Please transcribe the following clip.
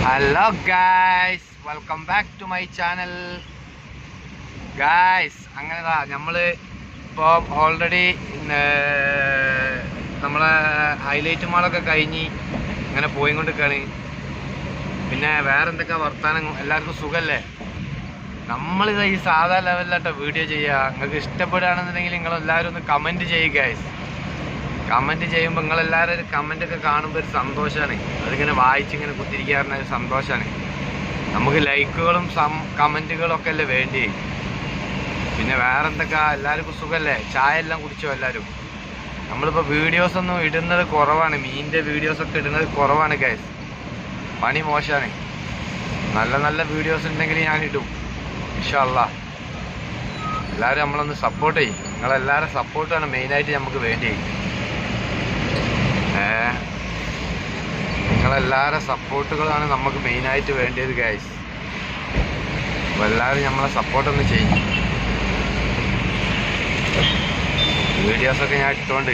Hello guys, welcome back to my channel guys. അങ്ങനെതാ നമ്മൾ ഇപ്പോൾ ഓൾറെഡി നമ്മളെ ഹൈലൈറ്റ് മാളൊക്കെ കഴിഞ്ഞ് ഇങ്ങനെ പോയിക്കൊണ്ടിരിക്കുകയാണ്. പിന്നെ വേറെ എന്തൊക്കെ വർത്താനം, എല്ലാവർക്കും സുഖമല്ലേ? നമ്മളിത് ഈ സാധാ ലെവലിലാട്ടോ വീഡിയോ ചെയ്യുക. നിങ്ങൾക്ക് ഇഷ്ടപ്പെടുകയാണെന്നുണ്ടെങ്കിൽ നിങ്ങളെല്ലാവരും ഒന്ന് കമൻറ്റ് ചെയ്യുക ഗായ്സ്. കമൻറ്റ് ചെയ്യുമ്പോൾ നിങ്ങളെല്ലാവരും ഒരു കമൻറ്റൊക്കെ കാണുമ്പോൾ ഒരു സന്തോഷമാണ്. അതിങ്ങനെ വായിച്ചിങ്ങനെ കുത്തിരിക്കാറുള്ള ഒരു സന്തോഷമാണ്. നമുക്ക് ലൈക്കുകളും കമൻറ്റുകളും ഒക്കെ അല്ലേ വേണ്ടി. പിന്നെ വേറെ എന്തൊക്കെ, എല്ലാവർക്കും സുഖമല്ലേ? ചായ എല്ലാം കുടിച്ചോ എല്ലാവരും? നമ്മളിപ്പോൾ വീഡിയോസൊന്നും ഇടുന്നത് കുറവാണ്. മീനിൻ്റെ വീഡിയോസൊക്കെ ഇടുന്നത് കുറവാണ് ഗൈസ്. പണി മോശമാണ്. നല്ല നല്ല വീഡിയോസ് ഉണ്ടെങ്കിൽ ഞാൻ ഇടും ഇൻഷാ അല്ലാ. എല്ലാവരും നമ്മളൊന്ന് സപ്പോർട്ട് ചെയ്യും. നിങ്ങളെല്ലാവരും സപ്പോർട്ടാണ് മെയിനായിട്ട് നമുക്ക് വേണ്ടി. നിങ്ങളെല്ലാവരും സപ്പോർട്ടുകളാണ് നമുക്ക് മെയിനായിട്ട് വേണ്ടിയത് ഗൈസ്. അപ്പോൾ എല്ലാവരും നമ്മളെ സപ്പോർട്ടൊന്ന് ചെയ്യും. വീഡിയോസൊക്കെ ഞാൻ ഇട്ടുകൊണ്ട്